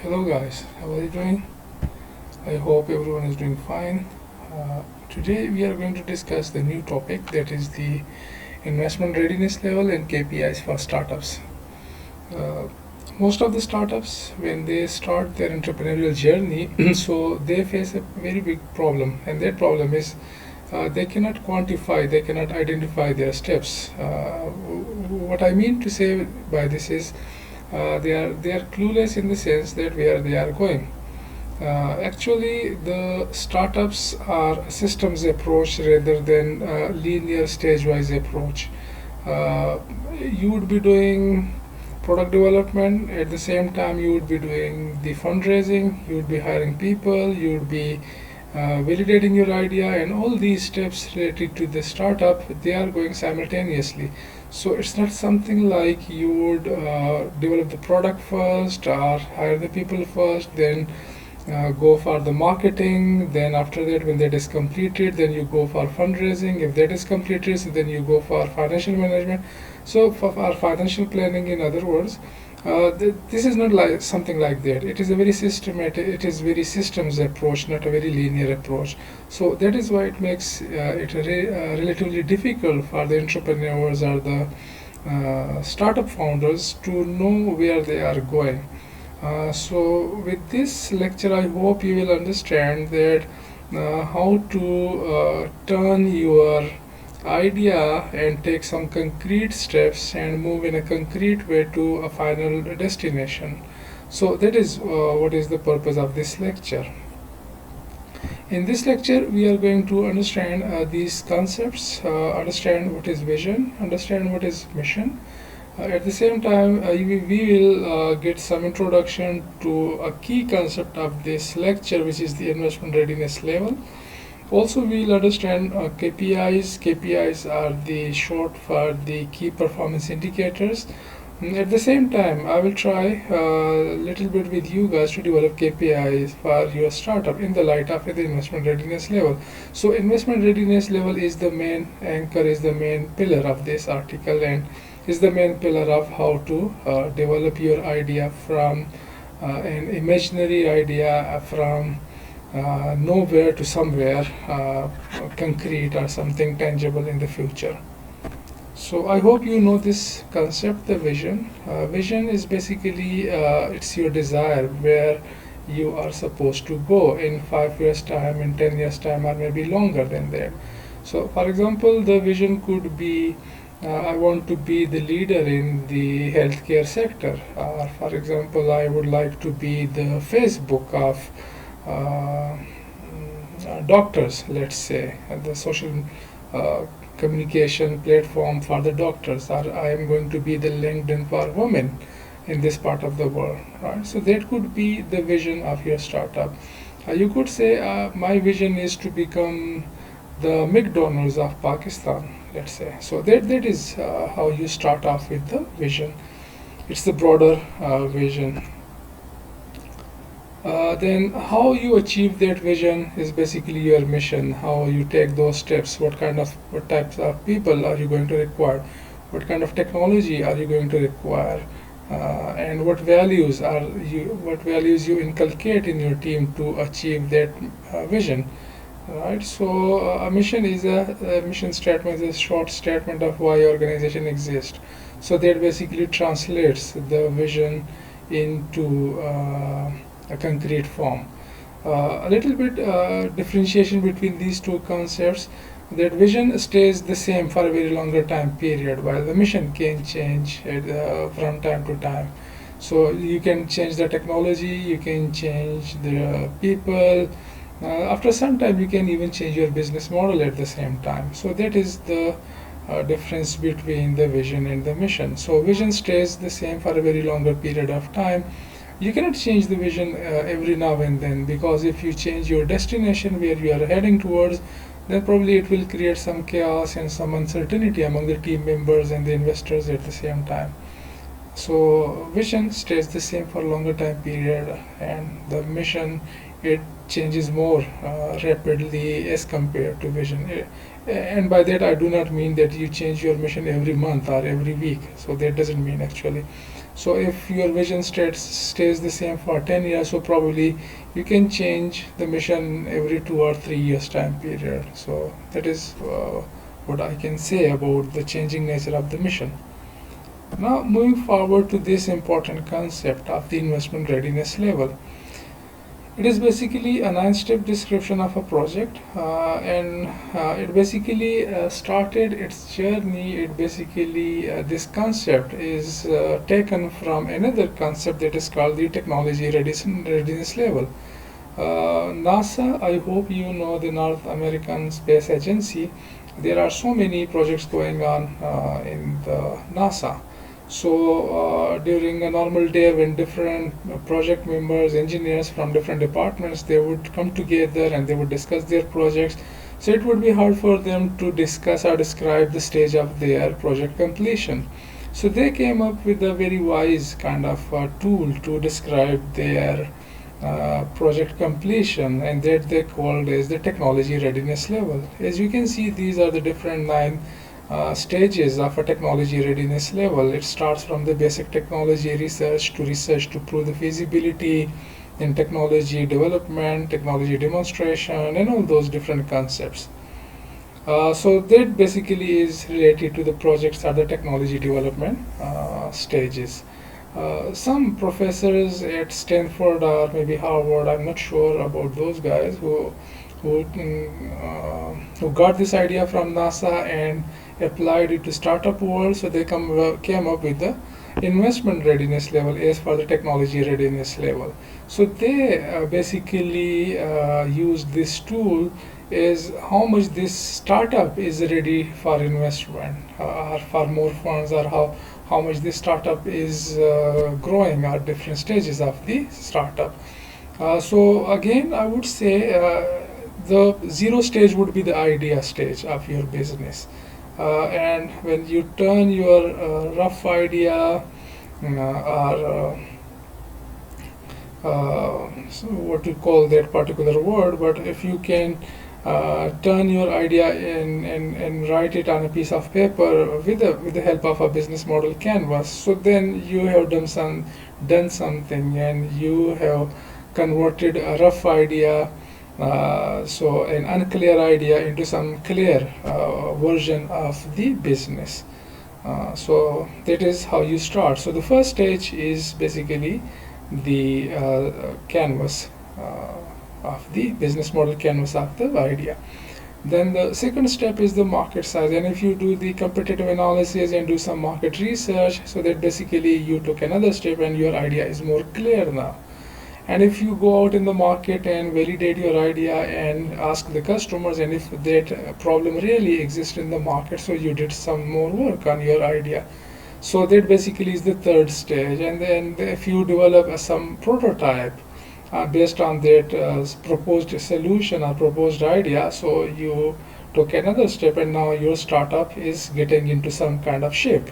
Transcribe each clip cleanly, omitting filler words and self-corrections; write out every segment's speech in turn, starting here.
Hello guys, how are you doing? I hope everyone is doing fine. Today we are going to discuss the new topic, that is the investment readiness level and KPIs for startups. Uh, Most of the startups, when they start their entrepreneurial journey, so they face a very big problem, and that problem is they cannot quantify, they cannot identify their steps. What I mean to say by this is they are clueless in the sense that where they are going. Actually, the startups are a systems approach rather than a linear stage-wise approach. Uh, you would be doing product development, at the same time you would be doing the fundraising, you would be hiring people, you would be validating your idea, and all these steps related to the startup, they are going simultaneously. So it's not something like you would develop the product first or hire the people first, then go for the marketing, then after that when that is completed, then you go for fundraising. If that is completed, so then you go for financial management. So for our financial planning, in other words, this is not like something like that. It is a very systematic, it is very systems approach, not a very linear approach. So that is why it makes it relatively difficult for the entrepreneurs or the startup founders to know where they are going. So with this lecture, I hope you will understand that how to turn your idea and take some concrete steps and move in a concrete way to a final destination. So that is what is the purpose of this lecture. In this lecture, we are going to understand these concepts, understand what is vision, understand what is mission. At the same time, we will get some introduction to a key concept of this lecture, which is the investment readiness level. Also, we will understand KPIs. KPIs are the short for the key performance indicators. At the same time, I will try a little bit with you guys to develop KPIs for your startup in the light of the investment readiness level. So, investment readiness level is the main anchor, is the main pillar of this article, and is the main pillar of how to develop your idea from an imaginary idea, from nowhere to somewhere concrete or something tangible in the future. So I hope you know this concept, the vision. Vision is basically it's your desire where you are supposed to go in 5 years time, in 10 years time, or maybe longer than that. So for example, the vision could be I want to be the leader in the healthcare sector, or for example, I would like to be the Facebook of doctors, let's say, the social communication platform for the doctors, or I am going to be the LinkedIn for women in this part of the world, right? So that could be the vision of your startup. You could say, my vision is to become the McDonald's of Pakistan, let's say. So that is how you start off with the vision. It's the broader vision. Then how you achieve that vision is basically your mission. How you take those steps. What types of people are you going to require? What kind of technology are you going to require? And what values you inculcate in your team to achieve that vision. Right. So a mission is a mission statement is a short statement of why organization exists. So that basically translates the vision into a concrete form. A little bit differentiation between these two concepts. That vision stays the same for a very longer time period, while the mission can change from time to time. So you can change the technology, you can change the people. After some time, you can even change your business model at the same time. So that is the difference between the vision and the mission. So vision stays the same for a very longer period of time. You cannot change the vision every now and then, because if you change your destination where you are heading towards, then probably it will create some chaos and some uncertainty among the team members and the investors at the same time. So vision stays the same for a longer time period, and the mission, it changes more rapidly as compared to vision. And by that I do not mean that you change your mission every month or every week. So that doesn't mean actually. So if your vision stays the same for 10 years, so probably you can change the mission every 2 or 3 years time period. So that is what I can say about the changing nature of the mission. Now moving forward to this important concept of the investment readiness level. It is basically a 9-step description of a project, and it basically started its journey. It basically, this concept is taken from another concept that is called the technology readiness level. NASA, I hope you know the North American Space Agency. There are so many projects going on in the NASA. So during a normal day, when different project members, engineers from different departments, they would come together and they would discuss their projects. So it would be hard for them to discuss or describe the stage of their project completion. So they came up with a very wise kind of tool to describe their project completion, and that they called as the technology readiness level. As you can see, these are the different 9 stages of a technology readiness level. It starts from the basic technology research to prove the feasibility in technology development, technology demonstration, and all those different concepts. So that basically is related to the projects or the technology development stages. Some professors at Stanford or maybe Harvard, I'm not sure about those guys who got this idea from NASA and applied it to startup world. So they came up with the investment readiness level as for the technology readiness level. So they basically used this tool is how much this startup is ready for investment or for more funds, or how much this startup is growing at different stages of the startup. So again, I would say the 0 stage would be the idea stage of your business. And when you turn your rough idea or so what you call that particular word, but if you can turn your idea and write it on a piece of paper with the help of a business model canvas, so then you have done something, and you have converted a rough idea, so an unclear idea, into some clear version of the business. So that is how you start. So the first stage is basically the canvas of the business model, canvas of the idea. Then the second step is the market size, and if you do the competitive analysis and do some market research, so that basically you took another step and your idea is more clear now. And if you go out in the market and validate your idea and ask the customers, and if that problem really exists in the market, so you did some more work on your idea. So that basically is the third stage. And then if you develop some prototype based on that proposed solution or proposed idea, so you took another step, and now your startup is getting into some kind of shape.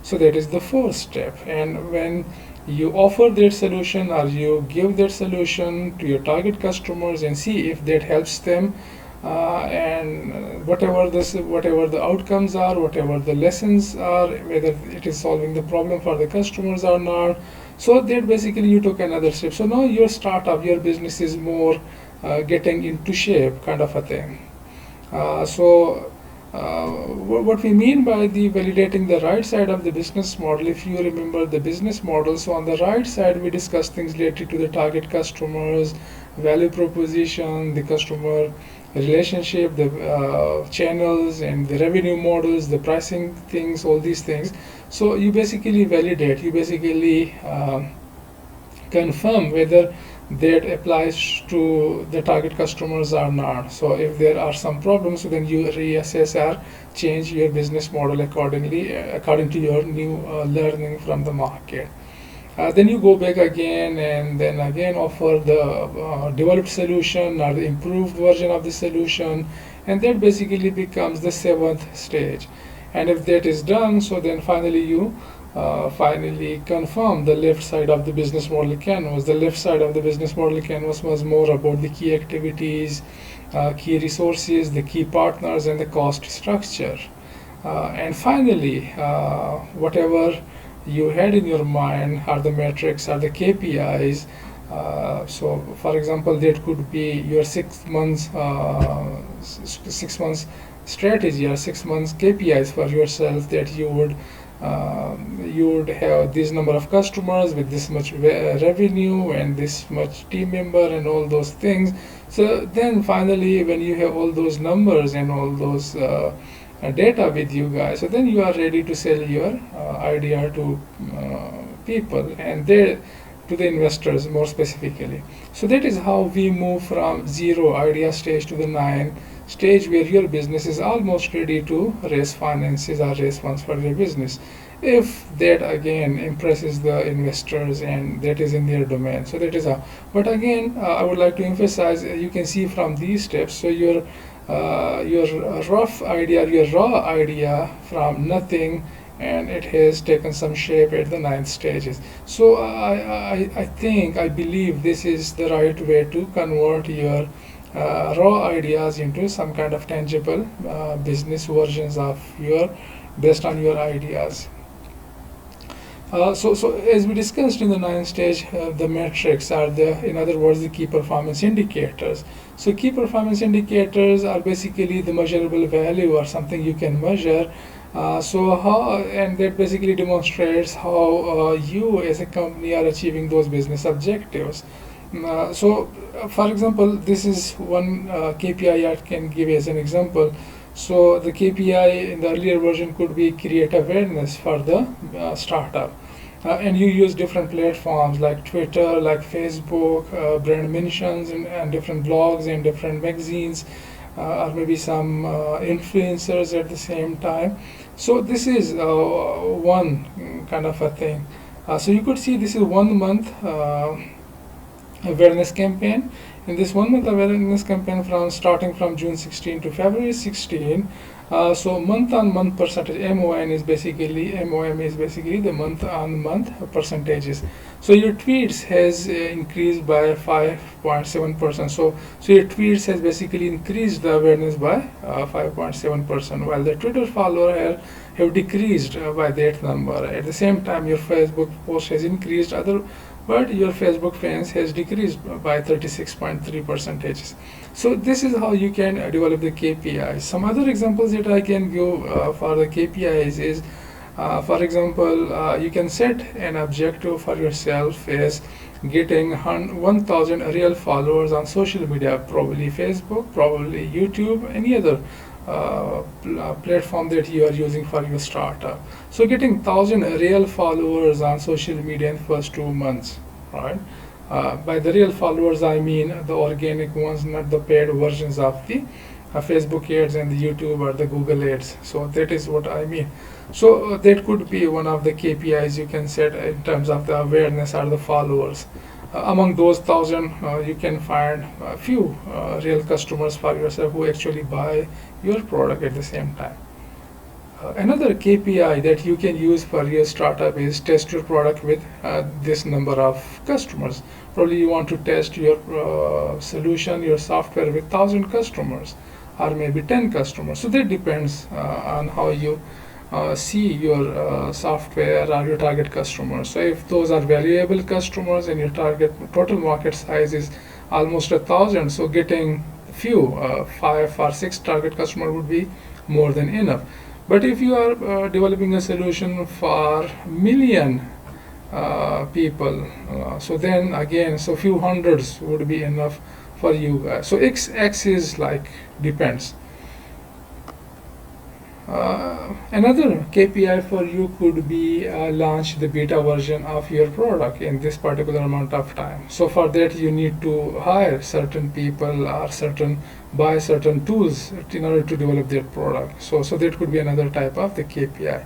So that is the fourth step. And when you offer that solution, or you give that solution to your target customers and see if that helps them, and whatever the outcomes are, whatever the lessons are, whether it is solving the problem for the customers or not, so that basically you took another step. So now your startup, your business is more getting into shape, kind of a thing. What we mean by the validating the right side of the business model, if you remember the business model, so on the right side we discuss things related to the target customers, value proposition, the customer relationship, the channels, and the revenue models, the pricing things, all these things. So you basically validate, you basically confirm whether that applies to the target customers or not. So if there are some problems, so then you reassess or change your business model accordingly, according to your new learning from the market. Then you go back again and then again offer the developed solution or the improved version of the solution, and that basically becomes the seventh stage. And if that is done, so then finally you finally confirm the left side of the business model canvas. The left side of the business model canvas was more about the key activities, key resources, the key partners, and the cost structure. And finally, whatever you had in your mind are the metrics, are the KPIs. So, for example, that could be your 6 months, 6 months strategy or 6 months KPIs for yourself, that you would have this number of customers with this much revenue and this much team member and all those things. So then finally, when you have all those numbers and all those data with you guys, so then you are ready to sell your idea to people, and they to the investors more specifically. So that is how we move from 0 idea stage to the 9 stage, where your business is almost ready to raise finances or raise funds for your business, if that again impresses the investors and that is in their domain. So that is how. But again, I would like to emphasize, you can see from these steps, so your rough idea, your raw idea from nothing, and it has taken some shape at the 9th stages. So I think, I believe this is the right way to convert your raw ideas into some kind of tangible business versions of based on your ideas. So as we discussed in the 9th stage, the metrics are in other words, the key performance indicators. So key performance indicators are basically the measurable value or something you can measure. And that basically demonstrates how you as a company are achieving those business objectives. For example, this is one KPI I can give as an example. So the KPI in the earlier version could be create awareness for the startup. And you use different platforms like Twitter, like Facebook, brand mentions, and different blogs and different magazines, or maybe some influencers at the same time. So this is one kind of a thing. So you could see this is 1 month awareness campaign. In this 1 month awareness campaign, starting from June 16 to February 16, so month on month percentage, MOM is basically the month on month percentages. So your tweets has increased by 5.7%. So your tweets has basically increased the awareness by 5.7%, while the Twitter follower have decreased by that number. At the same time, your Facebook post has increased, but your Facebook fans has decreased by 36.3 percentages. So this is how you can develop the KPIs. Some other examples that I can give for the KPIs is, for example, you can set an objective for yourself as getting 1,000 real followers on social media, probably Facebook, probably YouTube, any other platform that you are using for your startup. So getting 1,000 real followers on social media in first 2 months, right? By the real followers, I mean the organic ones, not the paid versions of the Facebook ads and the YouTube or the Google ads. So that is what I mean. So that could be one of the KPIs you can set in terms of the awareness or the followers. Among those 1,000, you can find a few real customers for yourself who actually buy your product at the same time. Another KPI that you can use for your startup is test your product with this number of customers. Probably you want to test your solution, your software with 1,000 customers or maybe 10 customers. So that depends on how you see your software or your target customers. So if those are valuable customers and your target total market size is almost 1,000, so getting few 5 or 6 target customer would be more than enough. But if you are developing a solution for million people, so then again, so few hundreds would be enough for you guys. So X is like depends. Another KPI for you could be launch the beta version of your product in this particular amount of time. So for that you need to hire certain people or buy certain tools in order to develop their product. So that could be another type of the KPI.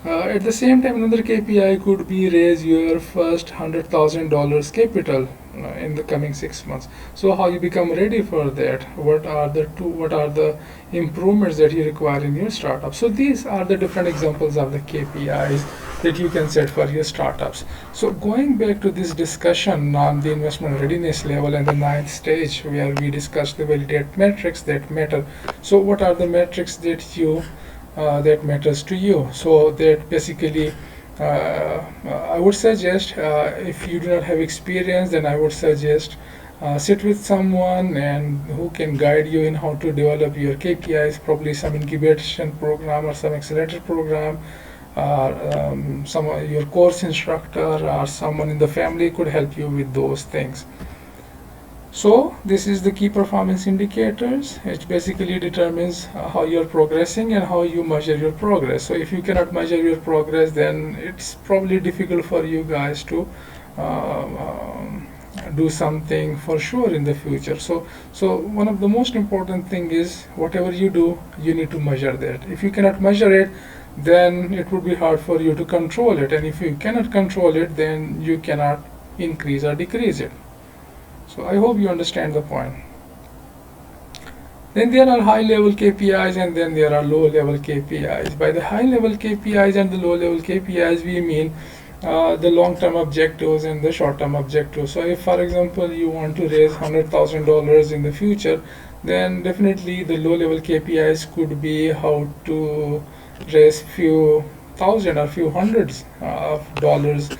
At the same time, another KPI could be raise your first $100,000 capital in the coming 6 months. So how you become ready for that? What are the improvements that you require in your startup? So these are the different examples of the KPIs that you can set for your startups. So going back to this discussion on the investment readiness level and the 9th stage, where we discussed the validate metrics that matter. So what are the metrics that matters to you? So that basically I would suggest, if you do not have experience, then I would suggest sit with someone and who can guide you in how to develop your KPIs, probably some incubation program or some accelerator program, some your course instructor or someone in the family could help you with those things. So this is the key performance indicators. It basically determines how you're progressing and how you measure your progress. So if you cannot measure your progress, then it's probably difficult for you guys to do something for sure in the future. So one of the most important thing is whatever you do, you need to measure that. If you cannot measure it, then it would be hard for you to control it. And if you cannot control it, then you cannot increase or decrease it. So I hope you understand the point. Then there are high level KPIs and then there are low level KPIs. By the high level KPIs and the low level KPIs, we mean the long term objectives and the short term objectives. So if for example you want to raise $100,000 in the future, then definitely the low level KPIs could be how to raise few thousand or few hundreds of dollars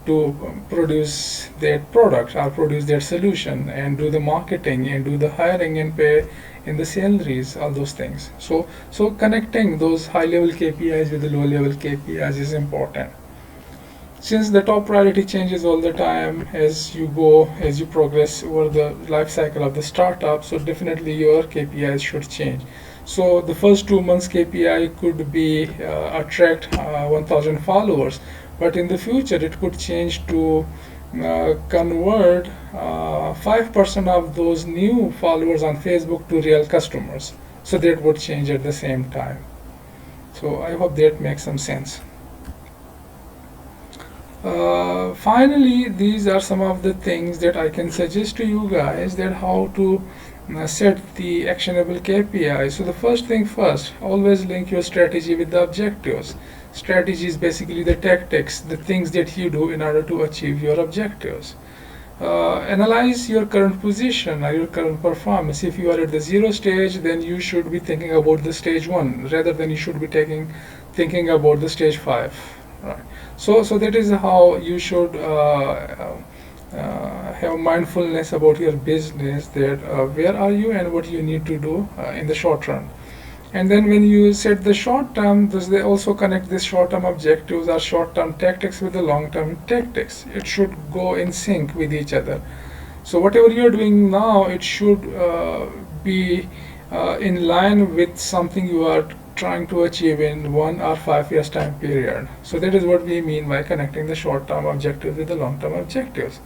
to produce that product or produce that solution and do the marketing and do the hiring and pay in the salaries, all those things. So connecting those high level KPIs with the low level KPIs is important. Since the top priority changes all the time as you progress over the life cycle of the startup, so definitely your KPIs should change. So the first 2 months KPI could be attract 1,000 followers, but in the future it could change to convert 5% of those new followers on Facebook to real customers. So that would change at the same time. So I hope that makes some sense. Finally, these are some of the things that I can suggest to you guys, that how to set the actionable KPI. So the first thing first, always link your strategy with the objectives. Strategy is basically the tactics, the things that you do in order to achieve your objectives. Analyze your current position or your current performance. If you are at the 0 stage, then you should be thinking about the stage 1 rather than you should be thinking about the stage 5. Right. So that is how you should have mindfulness about your business, that where are you and what you need to do in the short run. And then when you set the short term, does they also connect these short term objectives or short term tactics with the long term tactics? It should go in sync with each other. So whatever you're doing now, it should be in line with something you are trying to achieve in 1 or 5 years time period. So that is what we mean by connecting the short term objectives with the long term objectives.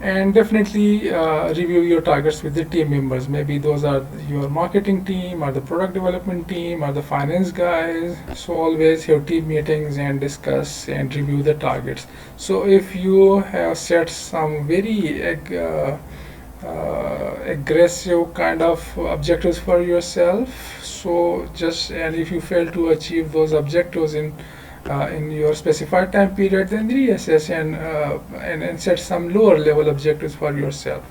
And definitely review your targets with the team members. Maybe those are your marketing team or the product development team or the finance guys. So always have team meetings and discuss and review the targets. So if you have set some very aggressive kind of objectives for yourself, so and if you fail to achieve those objectives in your specified time period, then reassess and set some lower level objectives for yourself.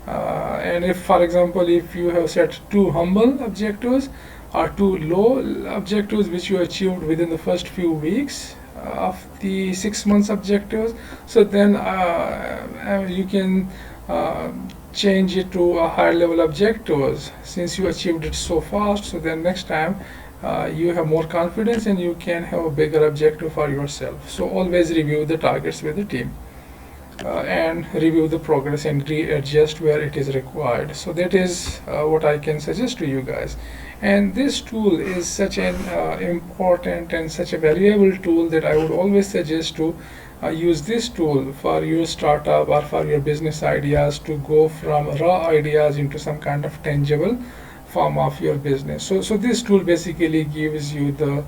And if, for example, if you have set too humble objectives or too low objectives which you achieved within the first few weeks of the 6 months objectives, so then you can change it to a higher level objectives since you achieved it so fast. So then next time you have more confidence and you can have a bigger objective for yourself. So always review the targets with the team and review the progress and readjust where it is required. So that is what I can suggest to you guys. And this tool is such an important and such a valuable tool that I would always suggest to use this tool for your startup or for your business ideas, to go from raw ideas into some kind of tangible form of your business. So this tool basically gives you the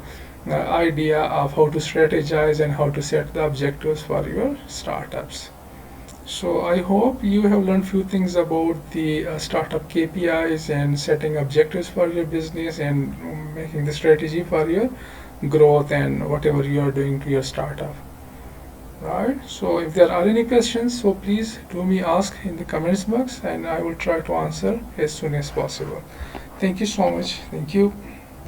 idea of how to strategize and how to set the objectives for your startups. So I hope you have learned few things about the startup KPIs and setting objectives for your business and making the strategy for your growth and whatever you are doing to your startup. Right. So if there are any questions, so please do me ask in the comments box and I will try to answer as soon as possible. Thank you so much. Thank you.